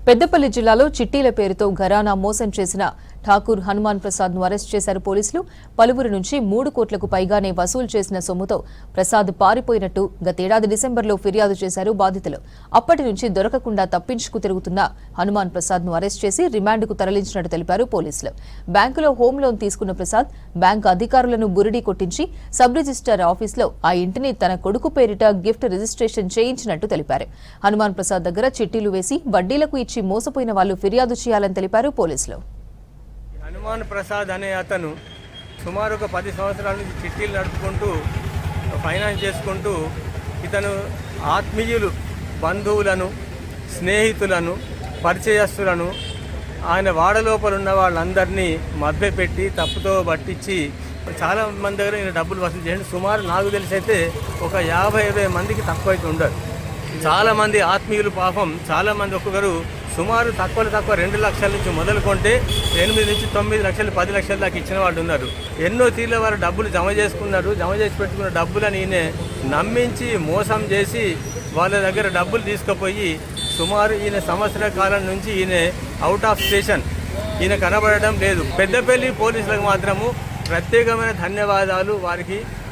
పెద్దపల్లి జిల్లాలో చిట్టీల పేరుతో ఘరానా మోసం చేసిన ఠాకూర్ హనుమాన్ ప్రసాద్ ను అరెస్ట్ చేశారు పోలీసులు. పలువురు నుంచి 3 కోట్లకు పైగానే వసూలు చేసిన సొమ్ముతో ప్రసాద్ పారిపోయినట్టు గతేడాది డిసెంబర్లో ఫిర్యాదు చేశారు బాధితులు. అప్పటి నుంచి దొరకకుండా తప్పించుకు తిరుగుతున్న హనుమాన్ ప్రసాద్ ను అరెస్ట్ చేసి రిమాండ్కు తరలించినట్టు తెలిపారు పోలీసులు. బ్యాంకులో హోమ్ లోన్ తీసుకున్న ప్రసాద్ బ్యాంకు అధికారులను బురిడీ కొట్టించి సబ్ రిజిస్ట్రార్ ఆఫీసులో ఆ ఇంటిని తన కొడుకు పేరిట గిఫ్ట్ రిజిస్ట్రేషన్ చేయించినట్టు తెలిపారు. హనుమాన్ ప్రసాద్ దగ్గర చిట్టీలు వేసి వడ్డీలకు ఇచ్చి మోసపోయిన వాళ్లు ఫిర్యాదు చేయాలని తెలిపారు పోలీసులు. హనుమాన్ ప్రసాద్ అనే అతను సుమారు ఒక 10 సంవత్సరాల నుంచి చిట్టీలు నడుపుకుంటూ ఫైనాన్స్ చేసుకుంటూ ఇతను ఆత్మీయులు, బంధువులను, స్నేహితులను, పరిచయస్తులను ఆయన వాడలోపల ఉన్న వాళ్ళందరినీ మభ్యపెట్టి తప్పుతో పట్టించి చాలా మంది దగ్గర ఈయన డబ్బులు వసూలు చేయండి. సుమారు నాకు తెలిసి అయితే ఒక 50-60 మందికి తక్కువ అయితే ఉండదు. చాలామంది ఆత్మీయులు పాపం చాలామంది ఒక్కొక్కరు సుమారు తక్కువ 2 లక్షల నుంచి మొదలుకుంటే 8 నుంచి 9 లక్షలు 10 లక్షల దాకా ఇచ్చిన వాళ్ళు ఉన్నారు. ఎన్నో తీర్ల వారు డబ్బులు జమ చేసుకున్నారు. జమ చేసి పెట్టుకున్న డబ్బులని ఈయన నమ్మించి మోసం చేసి వాళ్ళ దగ్గర డబ్బులు తీసుకుపోయి సుమారు ఈయన సంవత్సర కాలం నుంచి ఈయన అవుట్ ఆఫ్ స్టేషన్, ఈయన కనబడడం లేదు. పెద్దపల్లి పోలీసులకు మాత్రము ప్రత్యేకమైన ధన్యవాదాలు.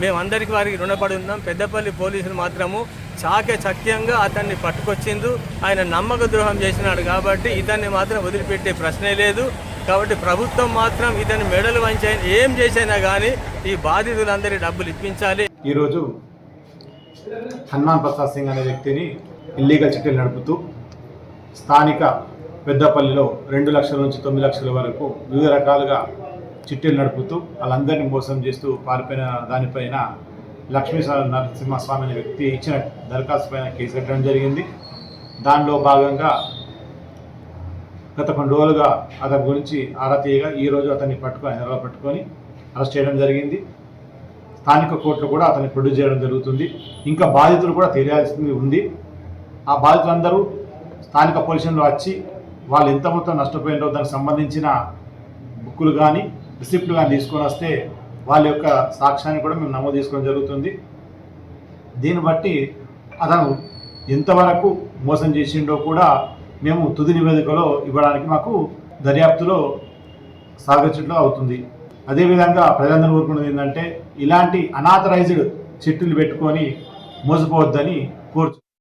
మేమందరికీ వారికి రుణపడి ఉన్నాం. పెద్దపల్లి పోలీసులు మాత్రము చాకచక్యంగా అతన్ని పట్టుకొచ్చిండు. ఆయన నమ్మక ద్రోహం చేసినాడు కాబట్టి ఇతన్ని మాత్రం వదిలిపెట్టే ప్రశ్నే లేదు. కాబట్టి ప్రభుత్వం మాత్రం ఇతని మెడలు వంచి ఏం చేసినా కానీ ఈ బాధితులందరి డబ్బులు ఇప్పించాలి. ఈరోజు హనుమాన్ ప్రసాద్ సింగ్ అనే వ్యక్తిని ఇల్లీగల్ చిట్టీలు నడుపుతూ స్థానిక పెద్దపల్లిలో 2 లక్షల నుంచి 9 లక్షల వరకు వివిధ రకాలుగా చిట్టీలు నడుపుతూ వాళ్ళందరినీ మోసం చేస్తూ పారిపోయిన దానిపైన లక్ష్మీ నరసింహస్వామి అనే వ్యక్తి ఇచ్చిన దరఖాస్తు పైన కేసు కట్టడం జరిగింది. దానిలో భాగంగా గత కొన్ని రోజులుగా అతని గురించి ఆరా తీయగా ఈరోజు అతన్ని హైదరాబాద్ పట్టుకొని అరెస్ట్ చేయడం జరిగింది. స్థానిక కోర్టులో కూడా అతన్ని ప్రొడ్యూస్ చేయడం జరుగుతుంది. ఇంకా బాధితులు కూడా తెలియాల్సింది ఉంది. ఆ బాధితులందరూ స్థానిక పోలీసులు వచ్చి వాళ్ళు ఎంత మొత్తం నష్టపోయినారో దానికి సంబంధించిన బుక్కులు కానీ రిసిప్ట్లు కానీ తీసుకొని వస్తే వాళ్ళ యొక్క సాక్ష్యాన్ని కూడా మేము నమోదు చేసుకోవడం జరుగుతుంది. దీన్ని బట్టి అతను ఎంతవరకు మోసం చేసిండో కూడా మేము తుది నివేదికలో ఇవ్వడానికి మాకు దర్యాప్తులో సాగించడం అవుతుంది. అదేవిధంగా ప్రజలందరూ కోరుకున్నది ఏంటంటే ఇలాంటి అనాథరైజ్డ్ చిట్టులు పెట్టుకొని మోసపోవద్దని కోరుతున్నాం.